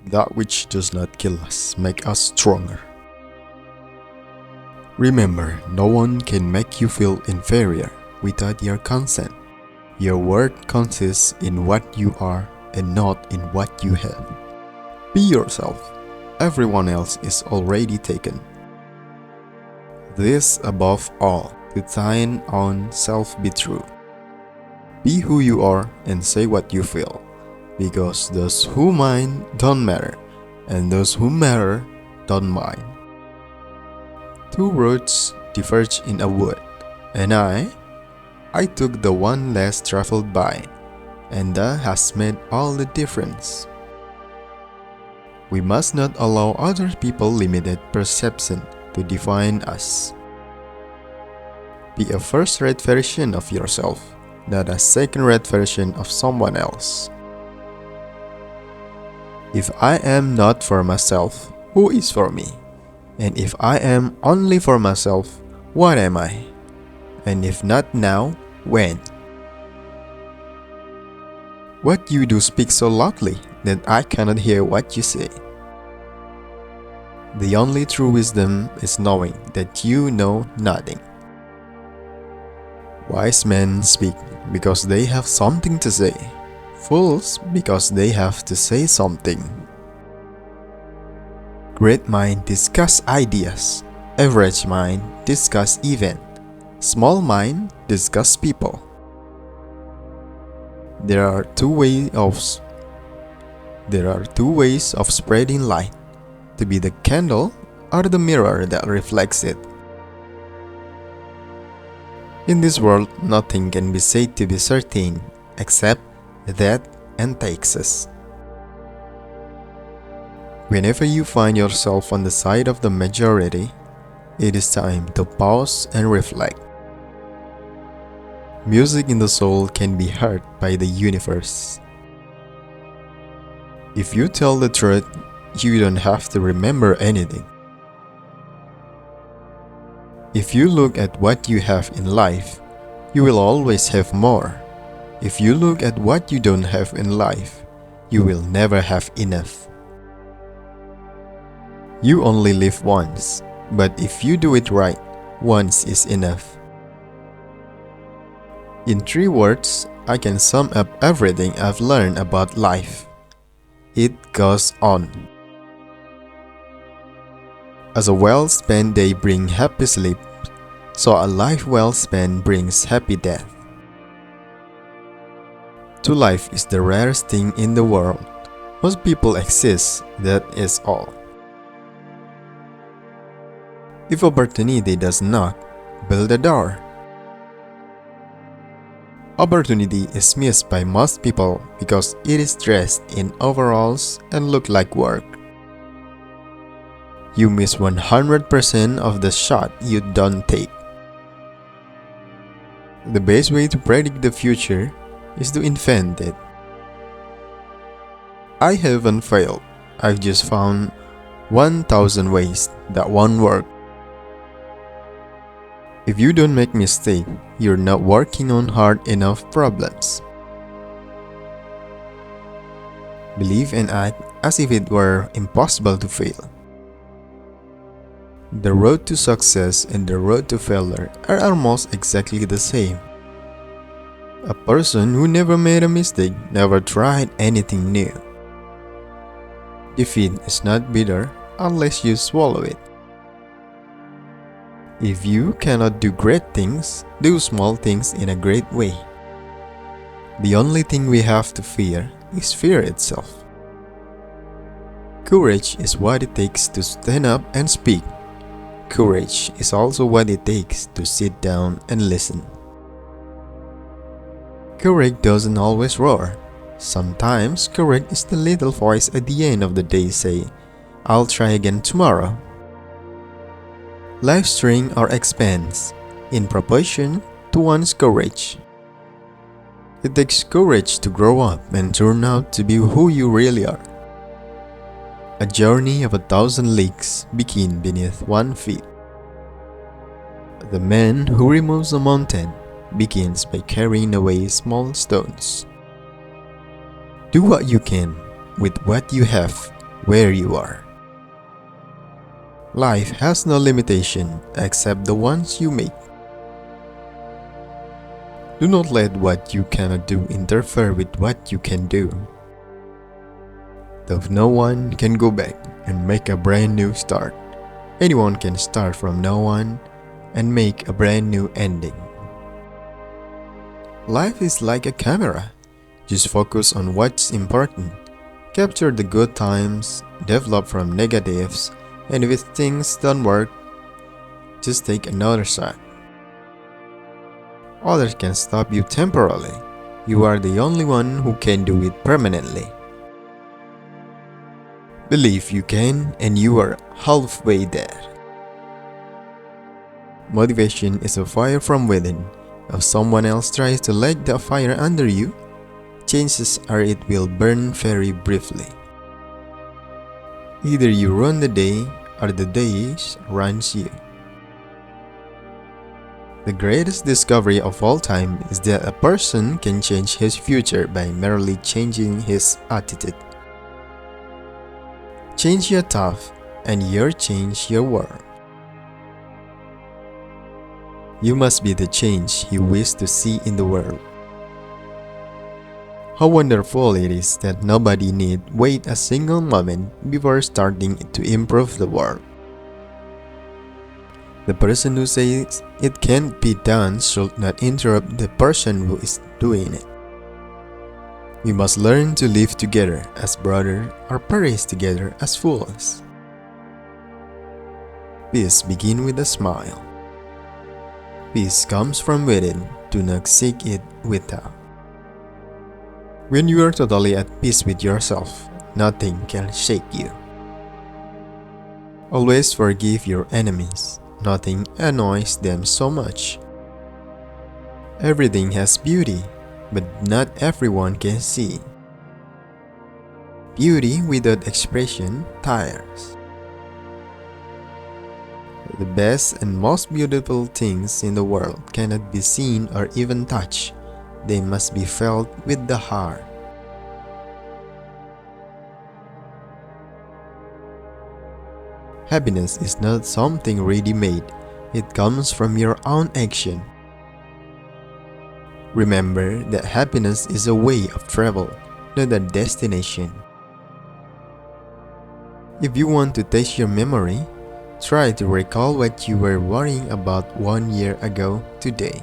That which does not kill us makes us stronger. Remember, no one can make you feel inferior without your consent. Your worth consists in what you are and not in what you have. Be yourself. Everyone else is already taken. This above all, to thine own self be true. Be who you are and say what you feel, because those who mind don't matter, and those who matter don't mind. Two roads diverge in a wood, and I took the one less traveled by, and that has made all the difference. We must not allow other people's limited perception to define us. Be a first-rate version of yourself, not a second-rate version of someone else. If I am not for myself, who is for me? And if I am only for myself, what am I? And if not now, when? What you do speaks so loudly that I cannot hear what you say. The only true wisdom is knowing that you know nothing. Wise men speak because they have something to say. Fools because they have to say something. Great mind discuss ideas. Average mind discuss event. Small mind discuss people. There are two ways of spreading light: to be the candle or the mirror that reflects it. In this world, nothing can be said to be certain except that and takes us. Whenever you find yourself on the side of the majority, it is time to pause and reflect. Music in the soul can be heard by the universe. If you tell the truth, you don't have to remember anything. If you look at what you have in life, you will always have more. If you look at what you don't have in life, you will never have enough. You only live once, but if you do it right, once is enough. In 3 words, I can sum up everything I've learned about life. It goes on. As a well-spent day brings happy sleep, so a life well spent brings happy death. To life is the rarest thing in the world. Most people exist, that is all. If opportunity does knock, build a door. Opportunity is missed by most people because it is dressed in overalls and look like work. You miss 100% of the shot you don't take. The best way to predict the future is to invent it. I haven't failed. I've just found 1,000 ways that won't work. If you don't make mistakes, you're not working on hard enough problems. Believe and act as if it were impossible to fail. The road to success and the road to failure are almost exactly the same. A person who never made a mistake never tried anything new. Defeat is not bitter unless you swallow it. If you cannot do great things, do small things in a great way. The only thing we have to fear is fear itself. Courage is what it takes to stand up and speak. Courage is also what it takes to sit down and listen. Courage doesn't always roar. Sometimes courage is the little voice at the end of the day say, "I'll try again tomorrow." Life shrinks or expands in proportion to one's courage. It takes courage to grow up and turn out to be who you really are. A journey of 1,000 leagues begins beneath 1 feet. The man who removes a mountain begins by carrying away small stones. Do what you can with what you have where you are. Life has no limitation except the ones you make. Do not let what you cannot do interfere with what you can do. Though no one can go back and make a brand new start, anyone can start from no one and make a brand new ending. Life is like a camera. Just focus on what's important. Capture the good times, develop from negatives, and if things don't work, just take another shot. Others can stop you temporarily. You are the only one who can do it permanently. Believe you can, and you are halfway there. Motivation is a fire from within. If someone else tries to light the fire under you, chances are it will burn very briefly. Either you run the day or the day runs you. The greatest discovery of all time is that a person can change his future by merely changing his attitude. Change your thought, and you change your world. You must be the change you wish to see in the world. How wonderful it is that nobody need wait a single moment before starting to improve the world. The person who says it can't be done should not interrupt the person who is doing it. We must learn to live together as brothers or perish together as fools. Peace begins with a smile. Peace comes from within, do not seek it without. When you are totally at peace with yourself, nothing can shake you. Always forgive your enemies, nothing annoys them so much. Everything has beauty, but not everyone can see. Beauty without expression tires. The best and most beautiful things in the world cannot be seen or even touched. They must be felt with the heart. Happiness is not something ready-made. It comes from your own action. Remember that happiness is a way of travel, not a destination. If you want to test your memory, try to recall what you were worrying about 1 year ago today.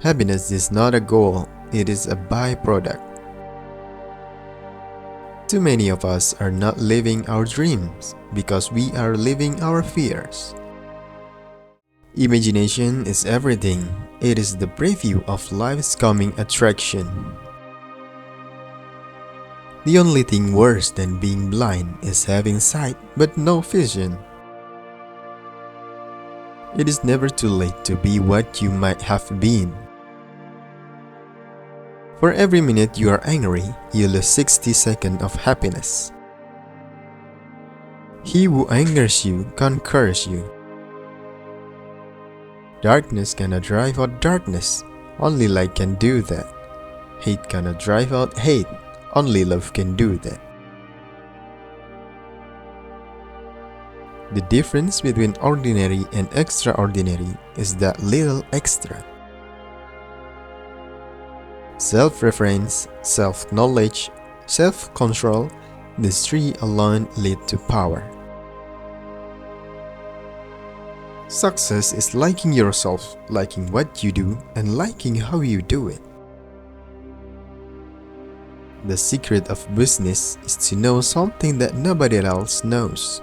Happiness is not a goal, it is a byproduct. Too many of us are not living our dreams because we are living our fears. Imagination is everything. It is the preview of life's coming attraction. The only thing worse than being blind is having sight but no vision. It is never too late to be what you might have been. For every minute you are angry, you lose 60 seconds of happiness. He who angers you conquers you. Darkness cannot drive out darkness, only light can do that. Hate cannot drive out hate, only love can do that. The difference between ordinary and extraordinary is that little extra. Self-reference, self-knowledge, self-control, these three alone lead to power. Success is liking yourself, liking what you do, and liking how you do it. The secret of business is to know something that nobody else knows.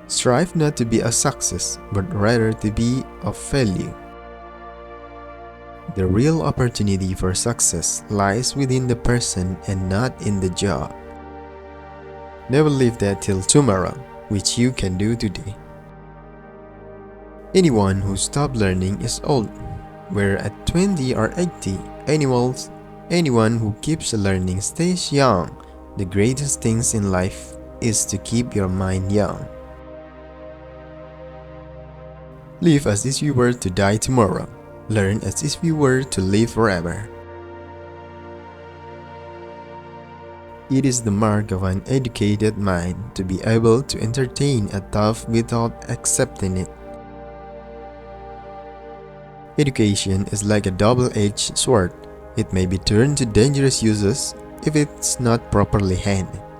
Strive not to be a success, but rather to be of value. The real opportunity for success lies within the person and not in the job. Never leave that till tomorrow, which you can do today. Anyone who stops learning is old, whether at 20 or 80. Anyone who keeps learning stays young. The greatest things in life is to keep your mind young. Live as if you were to die tomorrow. Learn as if you were to live forever. It is the mark of an educated mind to be able to entertain a thought without accepting it. Education is like a double-edged sword. It may be turned to dangerous uses if it's not properly handled.